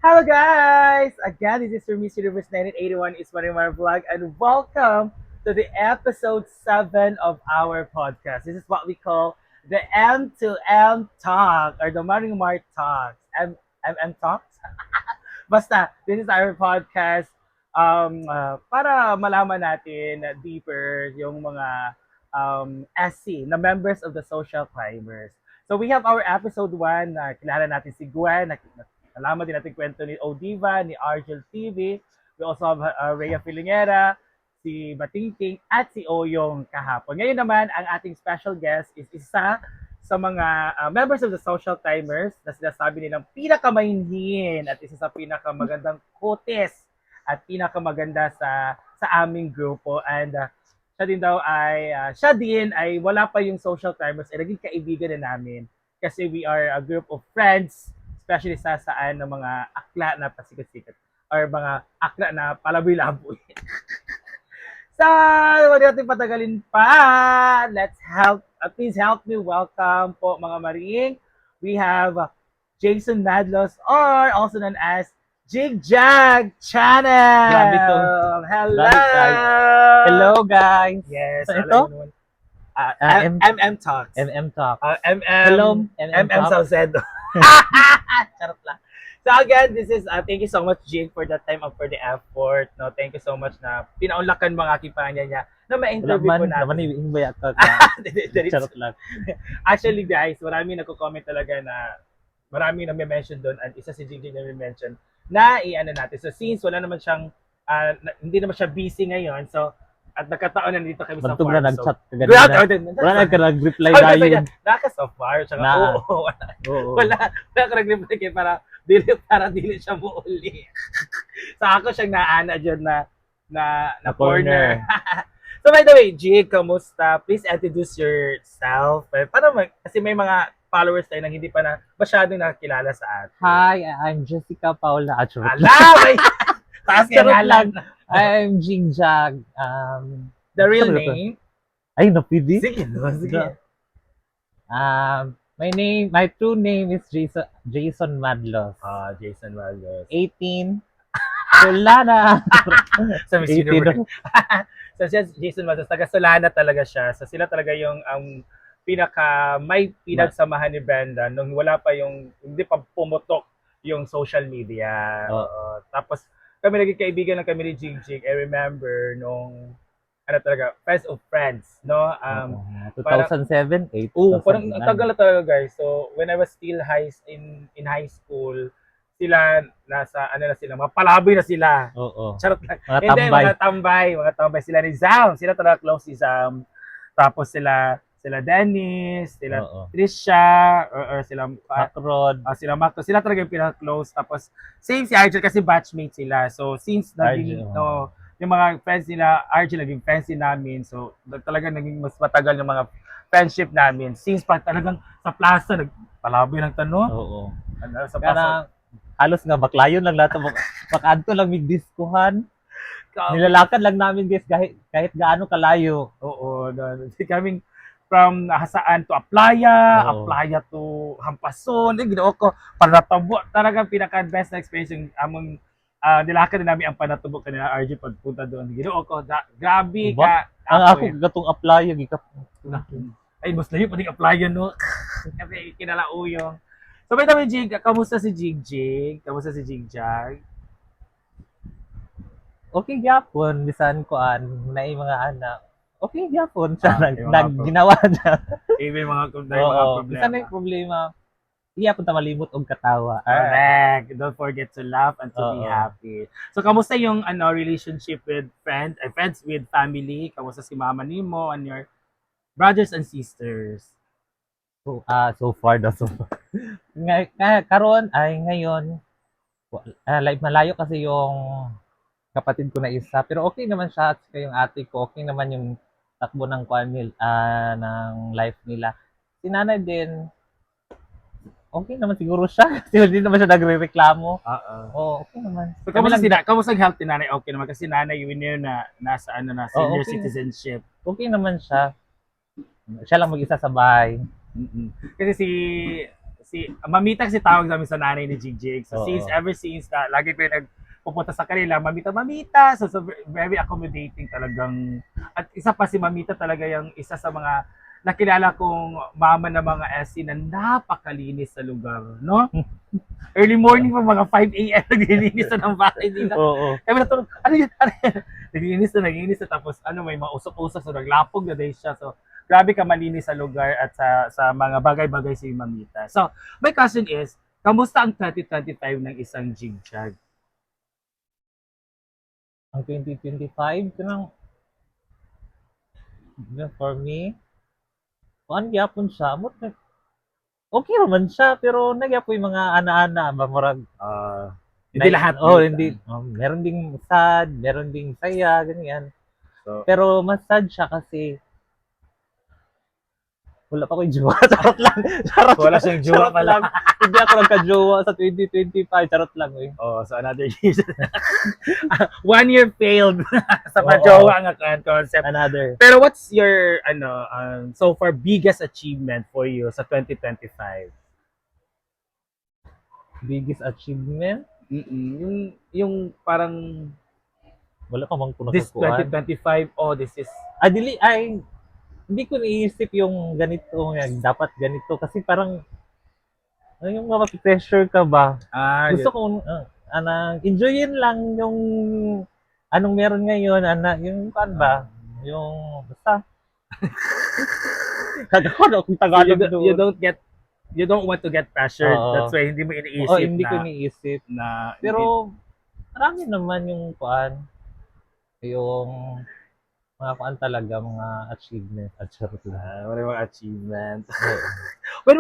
Hello guys! Again, this is your Miss Universe 1981 is Marimar Vlog and welcome to the episode 7 of our podcast. This is what we call the M to M Talk or the Marimar Talks. M Talks? Basta, this is our podcast para malaman natin deeper yung mga SC na members of the social climbers. So we have our episode 1 na kilala natin si Gwen, nalaman din natin kwento ni Odiva, ni Argel TV. We also have Rhea Filingera, si Batingting, at si Oyong kahapon. Ngayon naman, ang ating special guest is isa sa mga members of the social timers na sinasabi nilang pinakamahinhin at isa sa pinakamagandang kotes at pinakamaganda sa aming grupo. And siya din ay wala pa yung social timers ay naging kaibigan na namin kasi we are a group of friends especially sa saan ng mga akla na pasikat-sikat or mga akla na palaboy-laboy. So, wala natin patagalin pa. Please help me welcome po mga maring. We have Jason Madlos or also known as Jig Jag Channel. Grabe to. Hello. Hello guys. Yes. So, ito? MM Talks. MM Talk. MM. MM MM Talk. Saucedo. Charot lang. So again, this is thank you so much Jig for that time and for the effort. No, thank you so much na pinaunlakan mga aking niya na ma-interview ko natin. Naman yung baya ka. Charot lang. Actually guys, marami nagko-comment talaga na marami na may mention doon at isa si Jig na may mention na i-ano natin. So since wala naman siyang hindi naman siya busy ngayon, so at nagkataon na dito kami sa Bantog farm. na So, nag-chat ka ganun. Wala na ka nag-reply Ay, dahil. naka-sa farm. Tsaka, Na. oo, Oo. wala ka nag-reply kay para dili siya muuli. So ako siyang naana dyan na corner. So by the way, Jig, kamusta? Please introduce yourself. Kasi may mga followers tayo nang hindi pa na masyadong nakakilala sa atin. Hi, I'm Jessica Paula. Ala! May taas ka Charot ngalan. I'm Jig Jag. The real Charot to. name? Ay, napidi. Sige, no, sige. My true name is Jason Madlos. Jason Valdez. 18. Solana. Sa Miss 18. Universe. So siya, Jason Valdez, taga Solana talaga siya. So sila talaga yung may pinagsamahan ni Brenda nung wala pa hindi pa pumutok yung social media. Oo. Tapos kami naging kaibigan lang kami ni Jig Jig. I remember nung Friends of Friends, no? 2007, 8. Parang ang tagal na talaga guys. So when I was still in high school, sila na sila, mga palaboy na sila. Oo. Charot lang. Mga Hindi, tambay. mga tambay sila ni Zam. Sila talaga close si Zam. Tapos sila Dennis, sila Oo. Trisha, or sila Macrod. sila Macro. Sila talaga yung pinaka-close. Tapos same si Argel kasi batchmate sila. So since naging Argel, yung mga friends nila, Argel naging friends din namin. So talaga naging mas matagal yung mga friendship namin. Since pa talagang sa plaza nagpalaboy ng tanong. Oo. Sa plaza. Kana halos nga baklayon lang lahat makadto lang mig diskuhan. Nilalakad lang namin guys kahit gaano kalayo. Oo, kaming from Hasaan to Aplaya, Oo. Aplaya to Hampason, ginoo ko, panatubo, talaga pinaka-best na experience yung among nilakad din namin ang panatubo kanila RG pagpunta doon. Ginoo ko, grabe Diba? ka. Ang ako gatong apply Ay, mas layo pa din Aplaya, no? Kasi kinalauyong. So, by the way, Jig, kamusta si Jig Jig? Kamusta si Jig Jag? okay gyapon bisan ko na mga anak. Okay gyapon siya yung mga nagginawa niya. Even mga Oo. problema. Bisan may problema. Iya punta malimot og katawa. Correct. Don't forget to laugh and to be Oo. happy. So, kamusta yung relationship with friends with family? Kamusta si mama nimo and your brothers and sisters? So far daw so far. Karon ay ngayon malayo kasi yung kapatid ko na isa pero okay naman siya at saka yung ate ko okay naman yung takbo ng ng life nila. Si nanay din okay naman siguro siya kasi hindi naman siya nagrereklamo. Okay naman. So, kamusta ang health ni nanay? Okay naman kasi nanay yun yun na nasa senior okay. citizenship. Okay naman siya. Siya lang mag-isa sa bahay. Kasi si si Mamita kasi tawag namin sa nanay ni Jigjig. So Oo. ever since na lagi ko yung nagpupunta sa kanila, Mamita. So very accommodating talagang. At isa pa si Mamita talaga yung isa sa mga nakilala kong mama ng mga SC na napakalinis sa lugar, no? Early morning pa, mga 5 a.m. naglilinis na ng bahay nila. Oo. Kaya natulog, ano yun? Naglilinis na, tapos may mga usok-usok, so naglapog na din siya. So, grabe ka malinis sa lugar at sa mga bagay-bagay si Mamita. So, my question is, kamusta ang 2025 ng isang jigjag? Ang 2025, kanang, for me, kuan gyapon siya. Okay naman siya, pero nagyapoy mga ana-ana, mamurag. Hindi lahat. Oh, yun. hindi. Meron ding sad, meron ding saya, ganyan. So, Pero mas sad siya kasi wala pa ko yung jowa. Charot lang. Charot wala lang. siyang jowa Charot pala. lang. Hindi ako nagka-jowa sa 2025. Charot lang eh. So another year. 1 year failed sa Oo. majowa ang concept. Another. Pero what's your so far biggest achievement for you sa 2025? Biggest achievement? Yung parang Wala pa mang this kunakuan. 2025, this is Hindi ko niisip yung ganito, yung dapat ganito. Kasi parang, yung mapapressure ka ba? Gusto ko, enjoyin lang yung anong meron ngayon, yung kan ba? Yung, basta. Kagakon akong Tagalog you don't want to get pressured. Oo. That's why hindi mo iniisip Oo, hindi ko niisip. na Pero, marami naman yung yung mga talaga, mga achievement at charot lang. wala yung achievement. Oo. When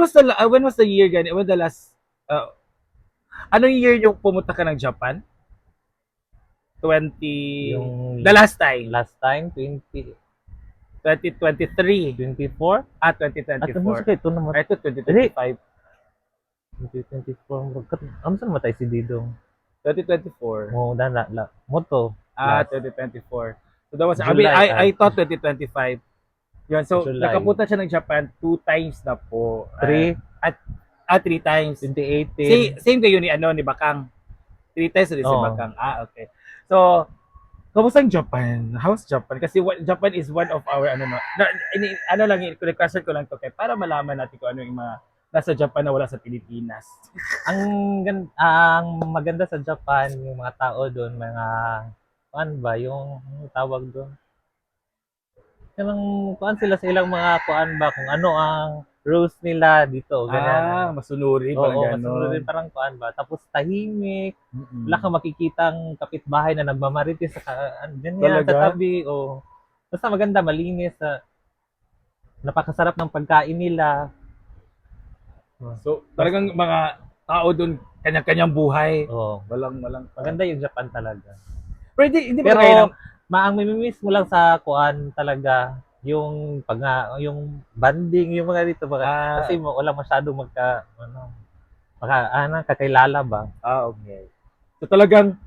was the year ganyan? When the last anong year yung pumunta ka ng Japan? 20 the last time. Last time, 2023. 2023. 24? At At ano 2024. ito naman? Ito 2025. 2024. Ano saan namatay si Didong? 2024. Mo, Moto. 2024. So that was July, I thought 2025. Yun, so July. nakapunta siya ng Japan 2 times na po. 3, 3 times. 2018. Same kayo ni Bakang. 3 times ulit si Oo. Bakang. Okay. So, kamusta ang Japan? How's Japan? Kasi Japan is one of our request ko lang to para malaman natin kung ano yung mga nasa Japan na wala sa Pilipinas. Ang maganda sa Japan, yung mga tao doon, yung tawag doon? Kuan sila sa ilang mga kuan ba, kung ano ang rules nila dito, ganyan. Masunuri, Oo, parang masunod gano'n. din parang kuan ba. Tapos tahimik, wala kang makikitang kapitbahay na nagmamarites ganyan, Talaga? sa tabi. O, basta maganda, malinis. Napakasarap ng pagkain nila. So, talagang mga tao doon, kanya-kanyang buhay. Oo. Walang. Maganda yung Japan talaga. Pero hindi ba Pero, kayo ang mamimiss mo lang sa kuan talaga, yung yung banding, yung mga dito. Kasi wala masyado kakilala ba? Okay. So, talagang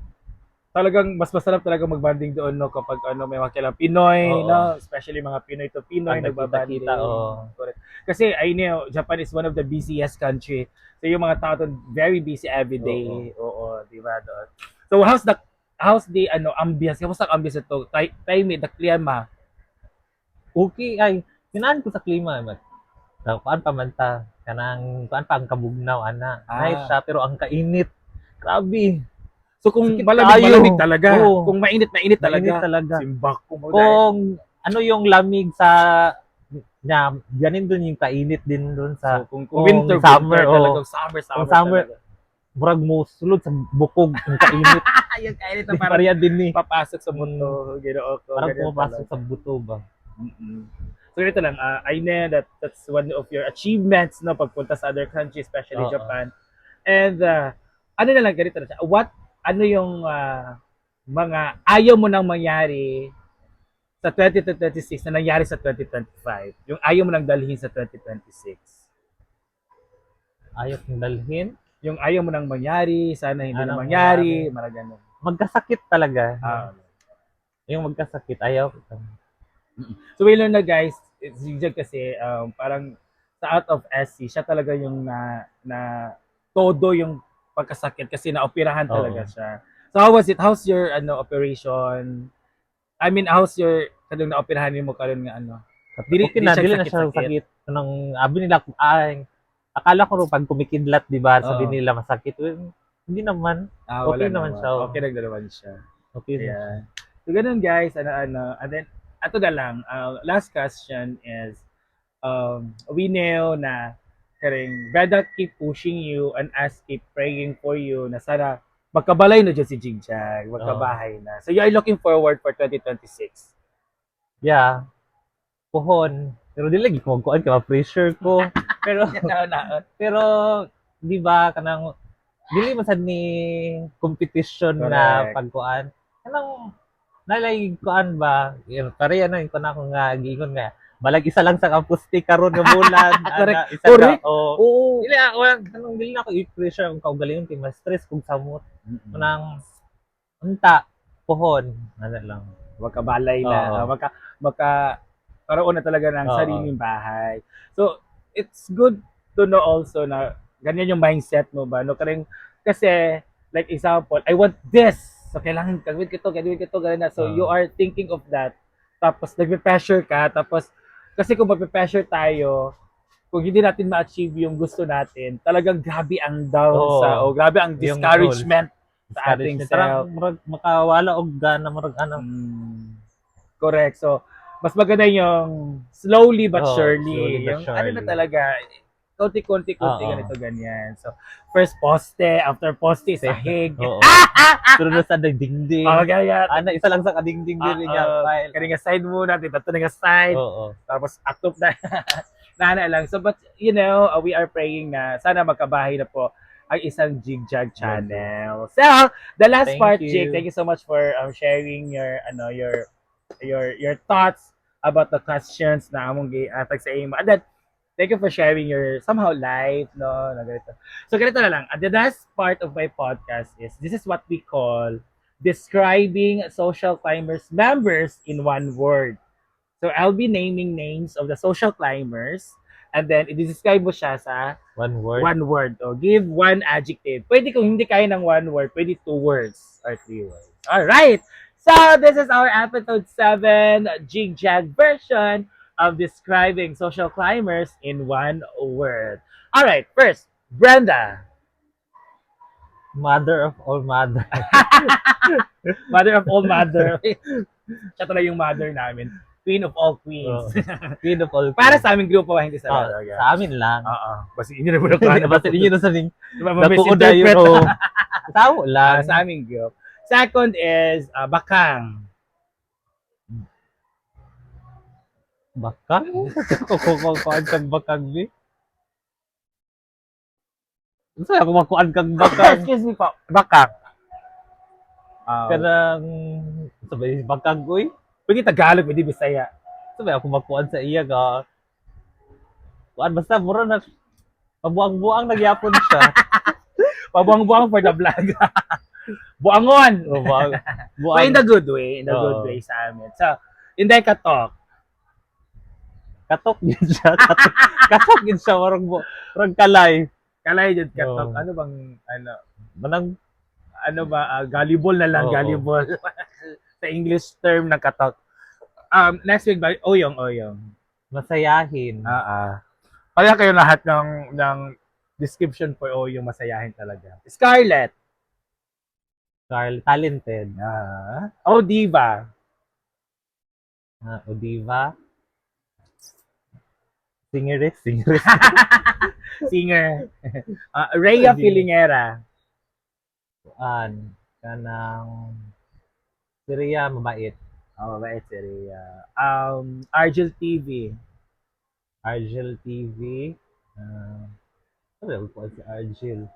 mas masarap talaga magbanding doon, no, kapag may mga kilang Pinoy, Oo. no, especially mga Pinoy to Pinoy Pag nagbabanding. nagkita-kita, oo. Correct. Kasi I know Japan is one of the busiest country. So yung mga tao doon very busy every day. Oo, di ba doon. So how's the ambience? Kamusta ang ambience ito? Time the klima. Okay, kinaan ko sa klima. Kuan pa man ta. Kuan pa ang kabugnaw, ana. Nice siya, pero ang kainit. Grabe. So kung Sakit malamig tayo. talaga. Oo. Kung mainit Mainit talaga. talaga. Simbak ko mo. Kung ano yung lamig ganin doon yung kainit din doon sa So, kung kung summer, oo. summer Kung summer, talaga. murag mo sulod sa bukog yung kainit. Yung kainit na Di parang pareha din ni. papasok sa mundo. Ginoo ko. Parang ganyan pumapasok talaga. sa buto ba? So ito lang, I know that's one of your achievements, no, pagpunta sa other countries, especially Oo. Japan. And ano na lang, ganito na siya. Ano yung mga ayaw mo nang mangyari sa 2026 na nangyari sa 2025? Yung ayaw mo nang dalhin sa 2026? Ayaw kong dalhin. Yung ayaw mo nang mangyari, sana hindi na Anong mangyari, mga ganun. Magkasakit talaga. Ah, Yung magkasakit, ayaw. So we learn na guys, it's kasi parang sa out of SC, siya talaga yung na todo yung pagkasakit kasi naoperahan talaga Oo. siya. So how was it? How's your operation? I mean, how's your kadong naoperahan mo karon nga ano? Okay Di na, siya dili na siya sakit-sakit. sakit. Nung abi nila, ay, akala ko rin pag kumikidlat, di ba, sabi Oo. nila masakit. Well, hindi naman. Wala Okay naman naman. siya. Okay naglalaman siya. Okay na siya. Ayan. So, ganun guys. And then, ato na lang. Last question is, we know na karing Brother keep pushing you and us keep praying for you na sana magkabalay na dyan si Jigjag, Oo. magkabahay na. So you are looking forward for 2026. Yeah, puhon. Pero dili lagi ko kuan ka pressure ko. Pero Na. pero di ba kanang dili man sad ni competition nga Correct. pagkuan. Kanang nalay kuan ba? Pareha na ko na ako nga giingon nga balag isa lang sa kapusti karon nga bulan Correct. ana isa Correct. ka o Oo. dili ako kanang dili na ako i-pressure ang kaugalingon kay mas stress kung samot Mm-mm. kanang unta puhon ana lang. Magkabalay na. Oo. Karoon na talaga ng Oo. sariling bahay. So, it's good to know also na ganyan yung mindset mo ba? No? Kasi, like example, I want this. So, kailangan gawin ko to, ganyan na. So, you Oo. are thinking of that. Tapos, nagpe-pressure ka. Tapos, kasi kung magpe-pressure tayo, kung hindi natin ma-achieve yung gusto natin, talagang grabe ang down Oo. o grabe ang Yung goals. discouragement sa ating Discouragement. Tarang self. murag makawala og gana murag ano. Correct. So, mas maganda yung slowly but Oo, slowly surely. but Yung ano na surely. talaga, konti-konti Oo. ganito ganyan. So, first poste, after poste, sahig. Oo. Sunod na sa dingding. Gaya. Ana, isa lang sa kadingding diri nga file. Kani nga side muna, tato nga side. Oo. Tapos atop na. Nana lang. So, but, we are praying na sana magkabahay na po ang isang Jigjag channel. So, the last Thank part, you. Jig, thank you so much for sharing your thoughts about the questions na among giatag sa imo. And then, thank you for sharing your somehow life, no, na ganito. So, ganito na lang. The last part of my podcast is, this is what we call describing social climbers members in one word. So, I'll be naming names of the social climbers and then i-describe mo siya sa One word. one word. O, give one adjective. Pwede kung hindi kaya ng one word, pwede 2 words or 3 words. Alright! So, this is our episode 7 Jigjag version of describing social climbers in one word. Alright, first, Brenda. Mother of all mother. Mother of all mother. Siya talaga yung mother namin. Queen of all queens. Queen of all. Para sa aming grupo, hindi sa Oh, talaga. sa amin lang. Oo. Basta inyo na muna Basta ninyo na sa ning Misinterpret. nakuuda yun. Oh. Tao lang. Sa aming group. Second is Bakang. Bakang? Kukukuan kang bakang bi. Saan ako makuan kang bakang? Excuse me po. Bakang. Kanang sabay bakang uy. Pwede Tagalog, pwede Bisaya. Sabay ako makuan sa iya ka. Kuan basta mura na pabuang-buang nagyapon siya. Pabuang-buang for the vlog. Buangon! O, buang. But in the good way. In the good Oo. way sa amin. So, hindi ka talk. Katok gid siya. Katok gid siya murag kalay. Kalay dyan ka talk. Oo. Ano bang, Manang gullible na lang, Oo. gullible. Sa English term na katok. Next week ba? Oyong. masayahin. Kaya kayo lahat ng description for Oyong masayahin talaga. Scarlett. Talented. Diva. O diba? Singeres. Singer. Rhea Diva. Filingera. Kanang Syria mabait. Mabait si Rhea. Argel TV. Argel TV. Ano ko si Argel?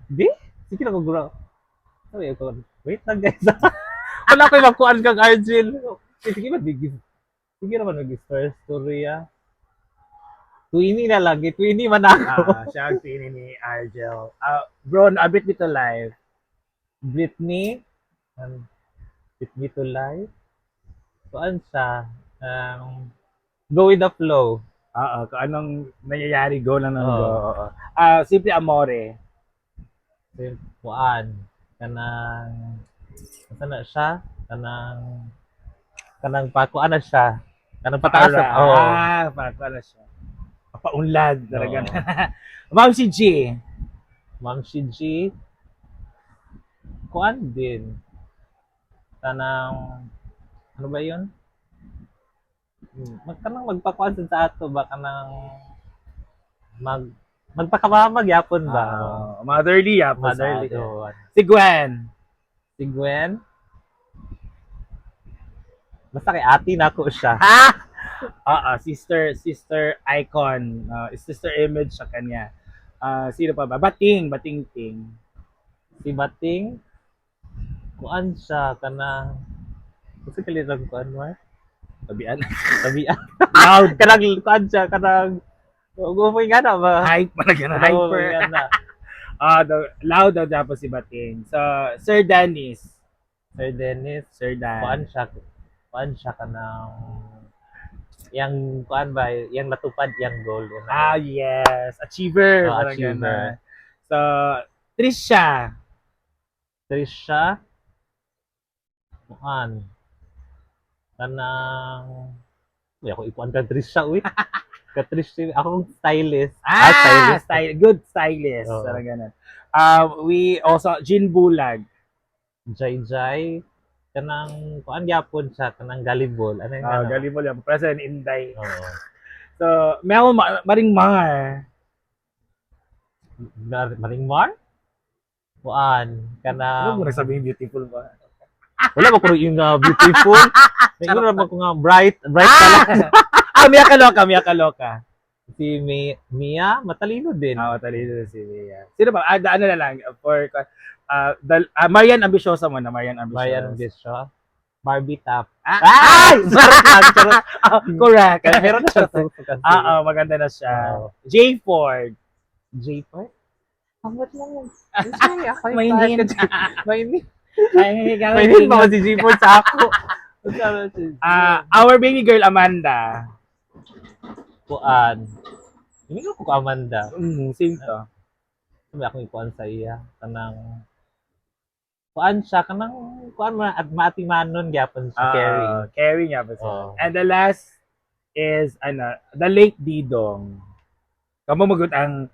Di? Sige na ko gura. Sabi ko, wait lang guys. Wala ko makuan kang Argel. Sige ba bigis? Sige naman mag-start story ah. Twinnie na lagi. Twinnie man ako. Siya ang pinin ni Argel. Bro, abit dito live. Britney. Beat Me to Life. Kuan siya? Go with the flow. Oo, kung anong nangyayari, go lang ng Oo. go. Oo. Simple amore. Kuan kanang asa na siya kanang pakuan na siya kanang pataas Para, oo. para siya. Paunlad, talaga. Oo. Ma'am si G. Ma'am si G, kuan din kanang ano ba 'yun? Kanang magpakuan sad sa ato ba kanang mag magpakamamag yapon ba? Motherly, po sa Motherly atin. oo. Si Gwen. Si Gwen, basta kay ate nako siya. Sister icon. Sister image sa kanya. Sino pa ba? Bating Ting. Si Bating, kuan siya kanang kasi kalilang kuan mo Tabian. tabian. Loud. Kanang kuan siya kanang gumoy nga na ba? Hype. Malagyan na hyper. Gumoy nga na. Loud daw dapat si Bating. So, Sir Dennis. Sir Dennis, Sir Dan. kuan siya kanang yang kuan ba, yang natupad yang goal. Yung, Yes. Achiever. Oh, Parang achiever. ganun. So, Trisha. Trisha, kuan kanang uy, ako ikuan ka Trisha uy. Ka Trisha, ako stylist. Stylist. Good stylist. Oo. Parang ganun. We also, Jean Bulag. Jai Jai, kanang kuan gyapon siya kanang galibol. Ano yung ano? Galing mo lang. President Inday. Oo. So, Mel Maringmar. Maringmar? Kuan Ano kanang mo nagsabihin beautiful ba? wala ba ko yung beautiful? Ngayon na ba ko nga bright pala. Mia Kaloka. Si Mia, matalino din. Matalino si Mia. Sino ba? Ano na lang, for, Marian Ambisyosa mo na, Marian Ambisyosa. Marian Bisho. Barbie Tap. Ay! Sarap lang. Charot. Correct. Meron na siya sa Maganda na siya. Oo. J. Ford. J-Port? Hanggat lang yun. Sorry, ako yung Mainin. Mainin. Mainin Mainin ba si J-Port sa ako? Our baby girl, Amanda. Kuan. Hindi ko ko Amanda. Same to. Sabi ako yung kuan sa iya. Kanang kuan siya. Kanang kuan at maatimanon gyapon siya. Caring. Caring niya ba siya. Oo. And the last is, the late Didong. Kamu magut ang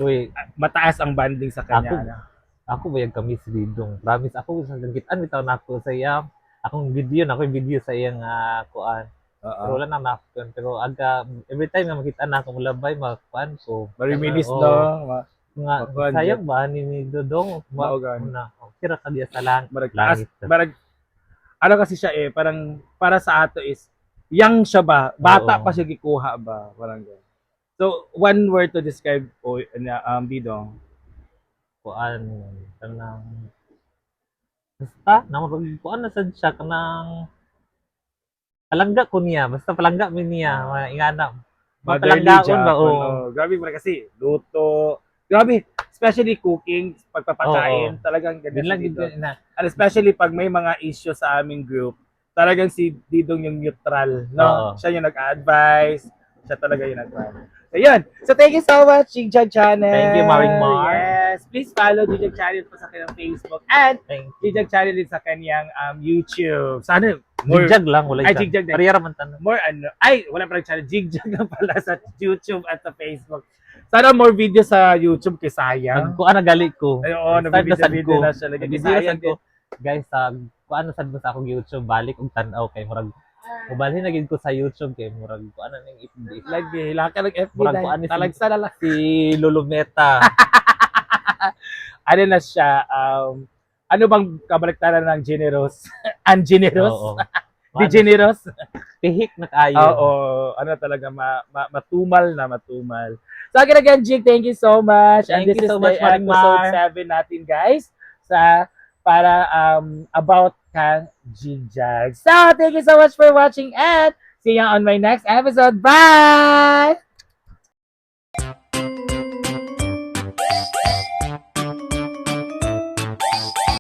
Uy, mataas ang banding sa kanya. ako ba yung kami si Didong? Promise ako sa gagitan bitaw na ako sa iya. Akong video sa iyang kuan. Pero wala na nakon. Pero every time na makita na akong labay makuan ko. Marimilis Oo. no. Nga Makuan sayang ba ni Dodong? Maugan. Kira ka diya sa langit. Ano kasi siya parang para sa ato is young siya ba? Bata Oo. pa siya gikuha ba? Parang ganun. So, one word to describe Didong. Kuan kanang basta kuan na sad siya kanang palangga ko niya. Basta palangga mi niya. Ingana. Motherly Mapalanggaon ba? Japan. Oo. Grabe mo kasi. Luto. Grabe. Especially cooking, pagpapakain. Oo. Talagang ganyan Yun lang si Didong. din na. And especially pag may mga issue sa aming group, talagang si Didong yung neutral. No? Oo. Siya yung nag-advise. Siya talaga yung nag-advise. So, yun. So, thank you so much, Jigjag Channel. Thank you, Maringmar. Yes. Please follow Jigjag Channel po sa kanyang Facebook. And Thank you. Jigjag Channel din sa kanyang YouTube. Sana Jigjag lang. Wala Ay, siya. jigjag din. Parehara man tanong. wala pa rin channel. Jigjag na pala sa YouTube at sa Facebook. Sana more video sa YouTube kay sayang. Kuan na gali ko. Ay, oo, nabibidyo na siya. Lagi Nabibidyo sayang ko. Guys, kuan na sad mo sa akong YouTube balik og tan-aw kay murag Mubalhin na gid ko sa YouTube kay murag kuan na ning FB. Lagi, hilaka ng FB Murag dahil. kuan ni Talagsa na lang. si Lulumeta. Ano na siya, ano bang kabaliktaran ng generous? Ungenerous? Oo. Degenerous? Pihik na kayo. Oo, ano talaga, matumal. So again, Jig, thank you so much. Thank And this you is so much, the episode Maringmar. 7 natin, guys, para about Kang Jigjag. So, thank you so much for watching and see you on my next episode. Bye!